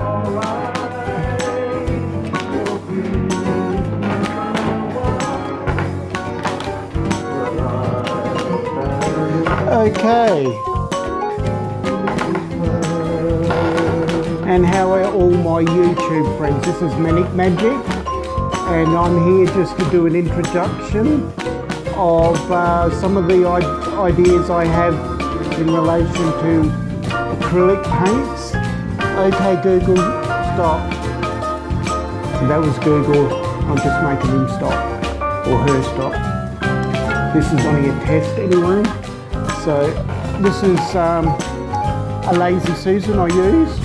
Okay. And how are all my YouTube friends? This is Manic Magic, and I'm here just to do an introduction of some of the ideas I have in relation to acrylic paints. Okay, Google, stop. That was Google. I'm just making him stop, or her stop. This is only a test anyway. So this is a lazy Susan I use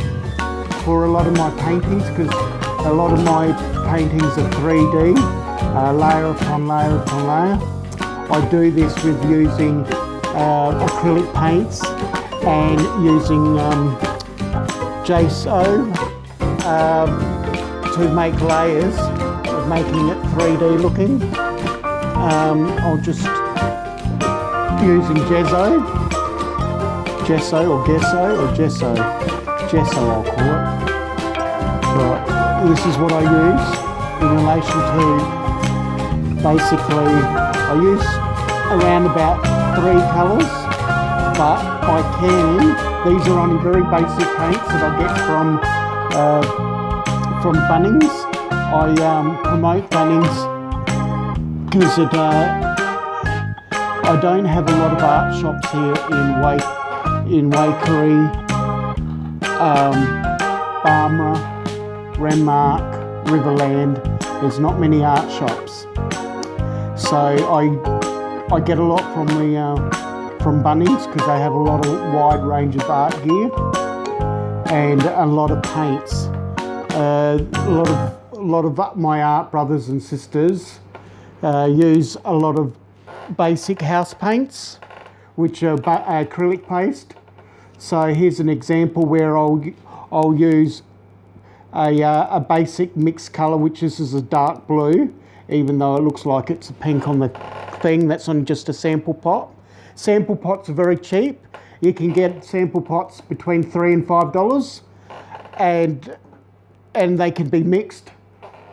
for a lot of my paintings, because a lot of my paintings are 3D, layer upon layer upon layer. I do this with using acrylic paints and using gesso to make layers, making it 3D looking. I'll just using gesso I'll call it. Right, this is what I use in relation to, basically I use around about 3 colours, but these are only very basic paints that I get from Bunnings. I promote Bunnings because I don't have a lot of art shops here in Waikerie, Barmera, Renmark, Riverland. There's not many art shops, so I get a lot from Bunnings because they have a wide range of art gear and a lot of paints. A lot of my art brothers and sisters use a lot of basic house paints, which are acrylic based. So here's an example where I'll use a basic mixed colour, which is a dark blue, even though it looks like it's a pink on the thing. That's on just a sample pot. Sample pots are very cheap. You can get sample pots between $3 and $5, and they can be mixed.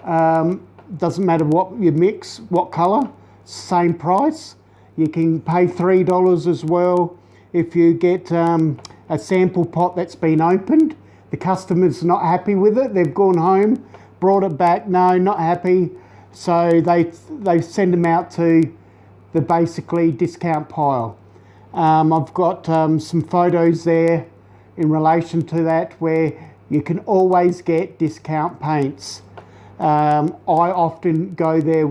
Doesn't matter what you mix, what colour, same price. You can pay $3 as well if you get a sample pot that's been opened. The customer's not happy with it. They've gone home, brought it back. No, not happy. So they send them out to the basically discount pile. I've got some photos there in relation to that where you can always get discount paints. I often go there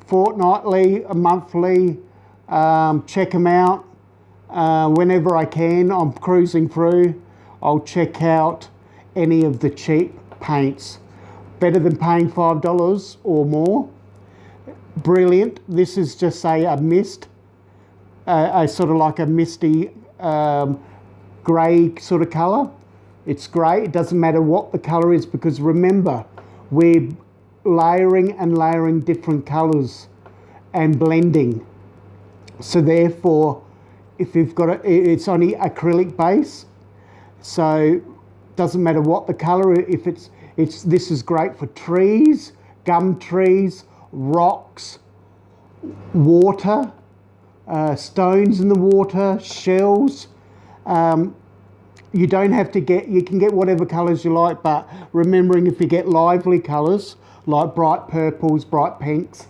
fortnightly, monthly, check them out. Whenever I can, I'm cruising through, I'll check out any of the cheap paints. Better than paying $5 or more. Brilliant. This is just a mist, a sort of like a misty grey sort of colour. It's great. It doesn't matter what the colour is, because remember, we're layering and layering different colours and blending. So therefore, if you've got it's only acrylic base, so doesn't matter what the colour. If this is great for trees, gum trees, rocks, water, stones in the water, shells. You don't have to you can get whatever colours you like, but remembering if you get lively colours like bright purples, bright pinks,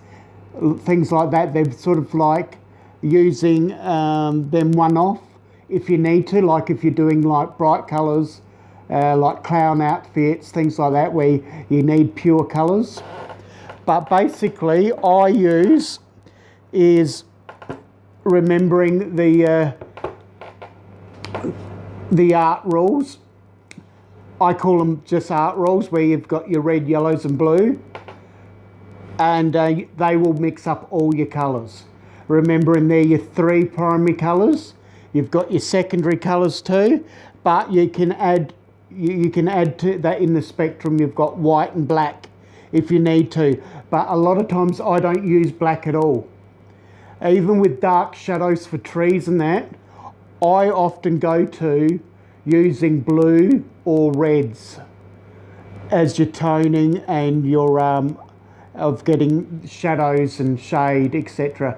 things like that, they're sort of like using them one-off if you need to, like if you're doing like bright colours, like clown outfits, things like that, where you need pure colours. But basically I use is remembering the art rules. I call them just art rules, where you've got your red, yellows and blue, and they will mix up all your colours. Remembering they're your 3 primary colours. You've got your secondary colours too, but you can add to that in the spectrum. You've got white and black if you need to, but a lot of times I don't use black at all. Even with dark shadows for trees and that, I often go to using blue or reds. as your toning and your of getting shadows and shade, etc.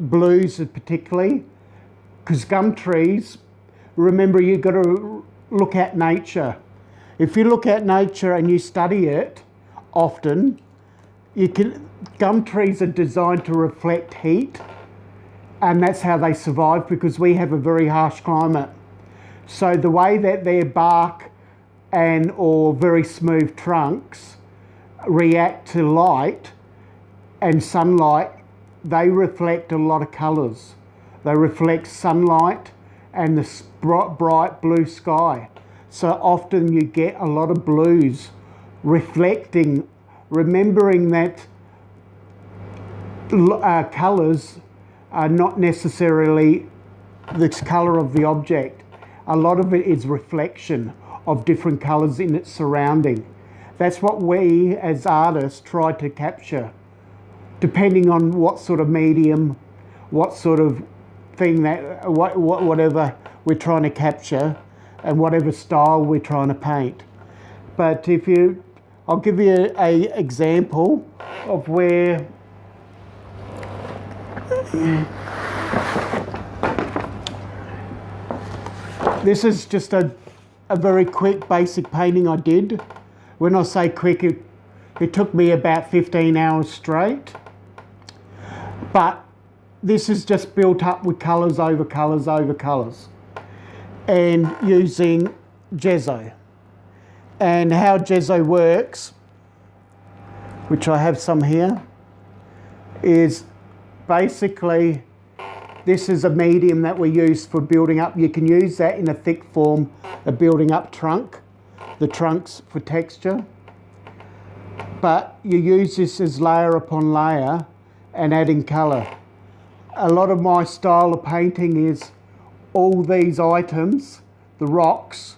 Blues particularly, because gum trees, remember, you've got to look at nature. If you look at nature and you study it often, gum trees are designed to reflect heat, and that's how they survive, because we have a very harsh climate. So the way that their bark or very smooth trunks react to light and sunlight, they reflect a lot of colours. They reflect sunlight and the bright blue sky. So often you get a lot of blues reflecting, remembering that colours are not necessarily the colour of the object. A lot of it is reflection of different colours in its surrounding. That's what we as artists try to capture, depending on what sort of medium, what sort of thing whatever we're trying to capture and whatever style we're trying to paint. But I'll give you an example of where this is just a very quick basic painting I did. When I say quick, it took me about 15 hours straight. But this is just built up with colours over colours over colours, and using gesso. And how gesso works, which I have some here, is basically this is a medium that we use for building up. You can use that in a thick form of building up the trunks for texture. But you use this as layer upon layer and adding colour. A lot of my style of painting is all these items, the rocks,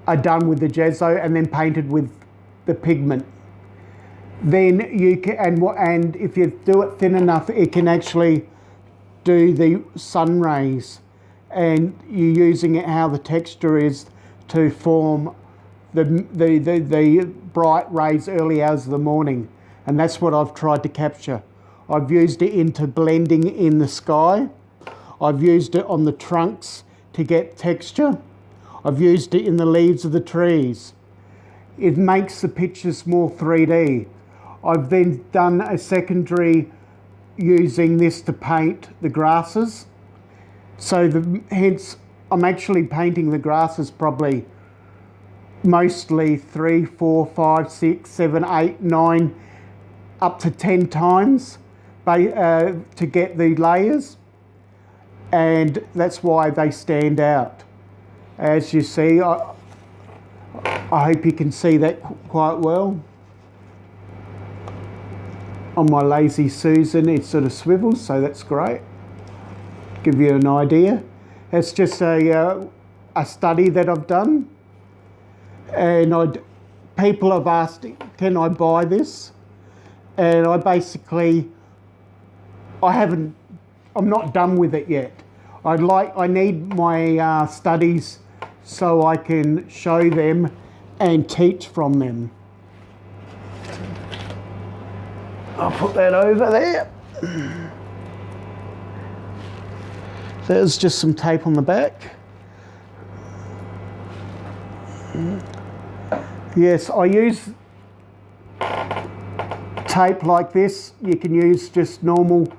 are done with the gesso and then painted with the pigment. Then you can, and if you do it thin enough, it can actually do the sun rays, and you're using it how the texture is to form the bright rays early hours of the morning. And that's what I've tried to capture. I've used it into blending in the sky. I've used it on the trunks to get texture. I've used it in the leaves of the trees. It makes the pictures more 3D. I've then done a secondary using this to paint the grasses. So hence I'm actually painting the grasses probably mostly 3, 4, 5, 6, 7, 8, 9, up to 10 times to get the layers, and that's why they stand out. As you see, I hope you can see that quite well. On my Lazy Susan, it sort of swivels, so that's great. Give you an idea. It's just a study that I've done, and people have asked, can I buy this? And I'm not done with it yet. I need my studies so I can show them and teach from them. I'll put that over there. There's just some tape on the back. Yes, I use tape like this. You can use just normal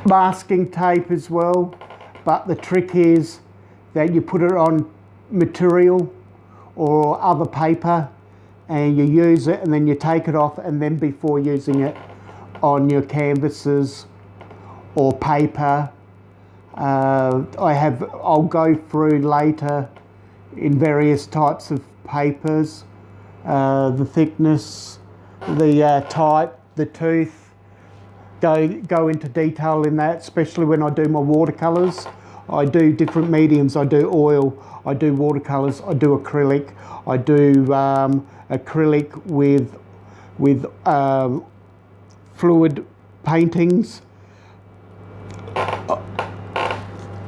masking tape as well, but the trick is that you put it on material or other paper and you use it, and then you take it off, and then before using it on your canvases or paper. I'll go through later in various types of papers, the thickness, the type, the tooth, go into detail in that, especially when I do my watercolours. I do different mediums. I do oil, I do watercolours, I do acrylic, I do acrylic with fluid paintings,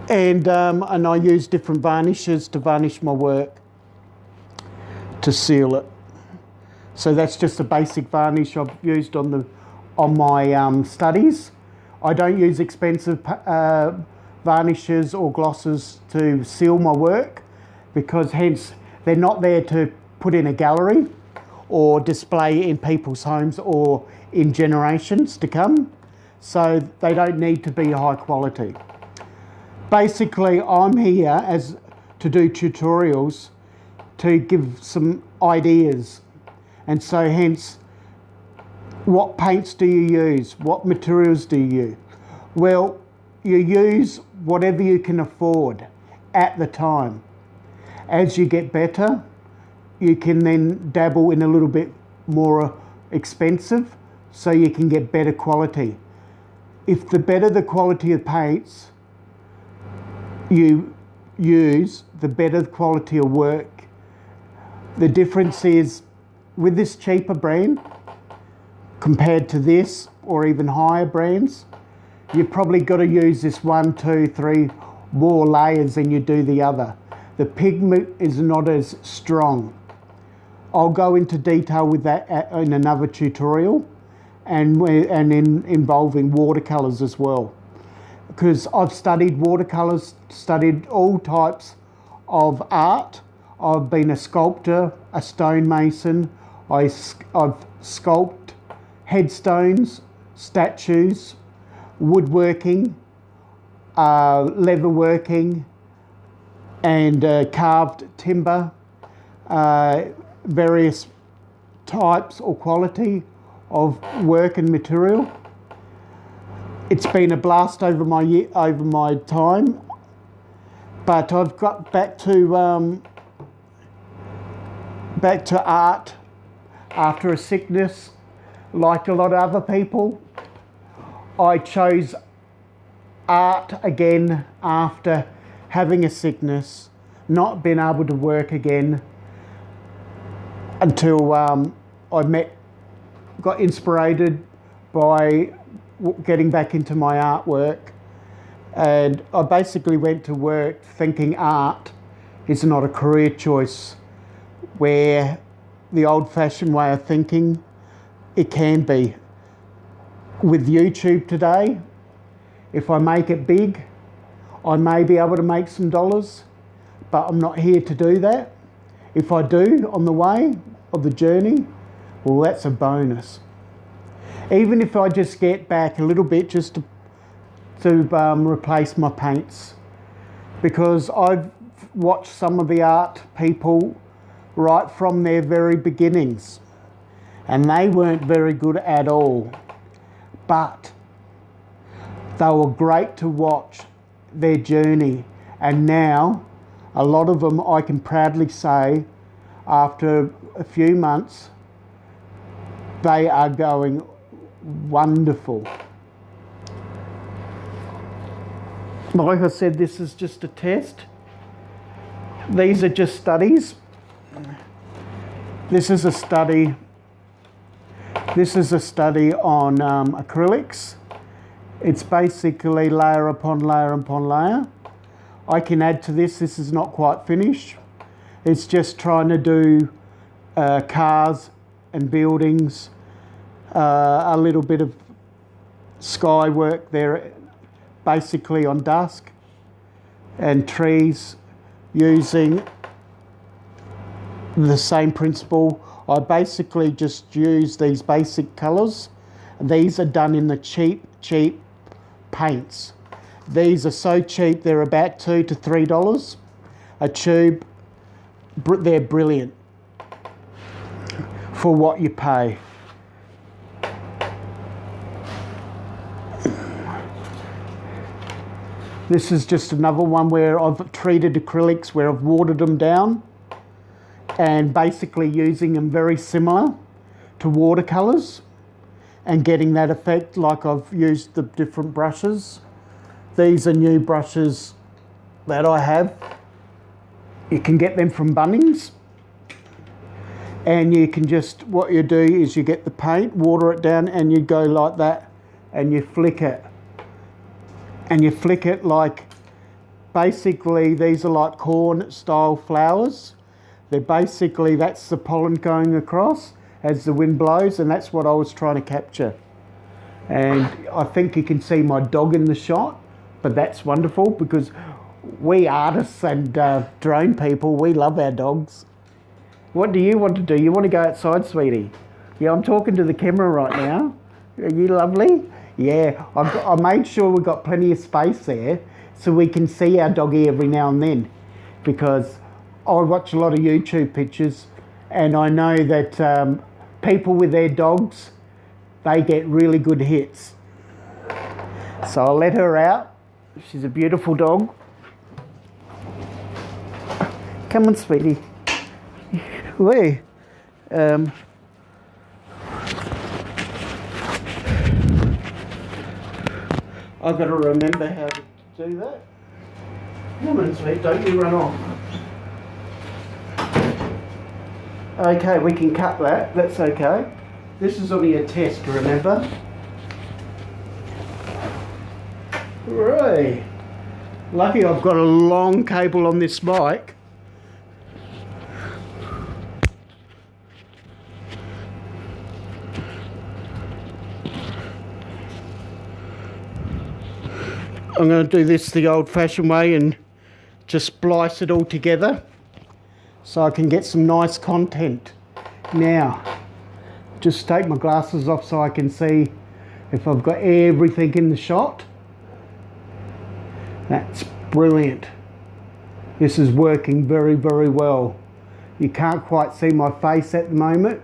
and I use different varnishes to varnish my work. to seal it. So that's just a basic varnish I've used on my studies. I don't use expensive varnishes or glosses to seal my work, because hence they're not there to put in a gallery or display in people's homes or in generations to come. So they don't need to be high quality. Basically, I'm here to do tutorials to give some ideas. And so hence, what paints do you use? What materials do you use? Well, you use whatever you can afford at the time. As you get better, you can then dabble in a little bit more expensive so you can get better quality. If the better the quality of paints you use, the better the quality of work. The difference is, with this cheaper brand compared to this or even higher brands, you've probably got to use this 1, 2, 3 more layers than you do the other. The pigment is not as strong. I'll go into detail with that in another tutorial, and involving watercolors as well, because I've studied watercolors, studied all types of art. I've been a sculptor, a stonemason. I've sculpted headstones, statues, woodworking, leatherworking, and carved timber, various types or quality of work and material. It's been a blast over my time, but I've got back to art after a sickness. Like a lot of other people, I chose art again after having a sickness, not being able to work again until I got inspired by getting back into my artwork. And I basically went to work thinking art is not a career choice, where the old-fashioned way of thinking, it can be. With YouTube today, if I make it big, I may be able to make some dollars, but I'm not here to do that. If I do on the way of the journey, well, that's a bonus. Even if I just get back a little bit just to replace my paints, because I've watched some of the art people right from their very beginnings, and they weren't very good at all, but they were great to watch their journey. And now a lot of them, I can proudly say, after a few months, they are going wonderful. Like I said, this is just a test. These are just studies. This is a study on acrylics. It's basically layer upon layer upon layer. I can add to this. This is not quite finished. It's just trying to do cars and buildings, a little bit of sky work there, basically on dusk, and trees, using the same principle. I basically just use these basic colours. These are done in the cheap paints. These are so cheap, they're about $2 to $3 a tube. They're brilliant for what you pay. This is just another one where I've treated acrylics, where I've watered them down, and basically using them very similar to watercolours and getting that effect. Like, I've used the different brushes. These are new brushes that I have. You can get them from Bunnings, and you can just, what you do is you get the paint, water it down, and you go like that, and you flick it. And you flick it like, basically these are like corn style flowers. They're basically, that's the pollen going across as the wind blows, and that's what I was trying to capture. And I think you can see my dog in the shot, but that's wonderful because we artists and drone people, we love our dogs. What do you want to do? You want to go outside, sweetie? Yeah, I'm talking to the camera right now. Are you lovely? Yeah, I made sure we got plenty of space there so we can see our doggy every now and then, because I watch a lot of YouTube pictures and I know that people with their dogs, they get really good hits. So I'll let her out. She's a beautiful dog. Come on, sweetie. Wait. I've got to remember how to do that. Come on, sweet, don't you run off. Okay, we can cut that. That's okay. This is only a test, remember? Right. Lucky I've got a long cable on this mic. I'm going to do this the old-fashioned way and just splice it all together so I can get some nice content. Now, just take my glasses off so I can see if I've got everything in the shot. That's brilliant. This is working very, very well. You can't quite see my face at the moment,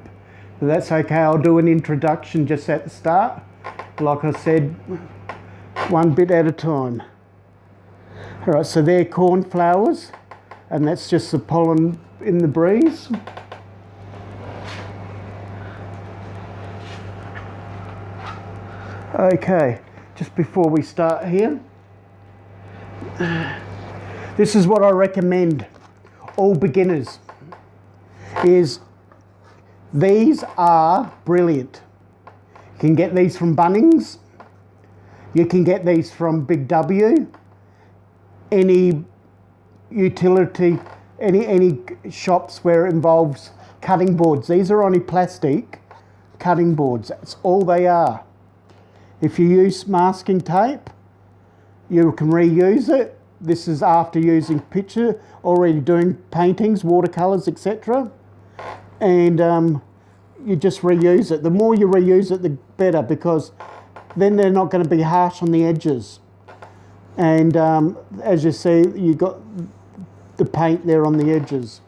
but that's okay. I'll do an introduction just at the start. Like I said, one bit at a time. All right, so they're cornflowers, and that's just the pollen in the breeze. Okay, just before we start here, this is what I recommend all beginners, is these are brilliant. You can get these from Bunnings. You can get these from Big W, any utility, any shops where it involves cutting boards. These are only plastic cutting boards. That's all they are. If you use masking tape, you can reuse it. This is after using picture, already doing paintings, watercolours, etc. And you just reuse it. The more you reuse it, the better, because then they're not going to be harsh on the edges. And as you see, you got the paint there on the edges.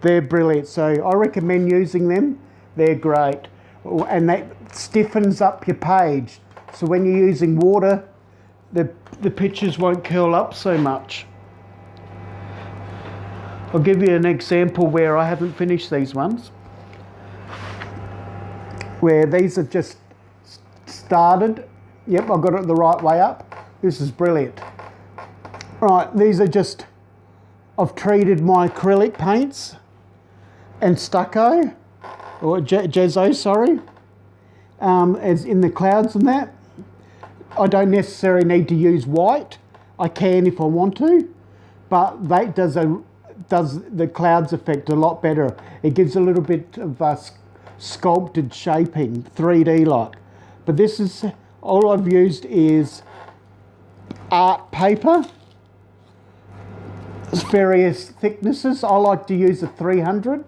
They're brilliant. So I recommend using them. They're great. And that stiffens up your page. So when you're using water, the pictures won't curl up so much. I'll give you an example where I haven't finished these ones. Where these are just started. Yep, I got it the right way up. This is brilliant. Right, these are just, I've treated my acrylic paints and stucco, or gesso, sorry, as in the clouds and that. I don't necessarily need to use white. I can if I want to, but that does the clouds effect a lot better. It gives a little bit of sculpted shaping, 3D like. But this is, all I've used is art paper, various thicknesses. I like to use a 300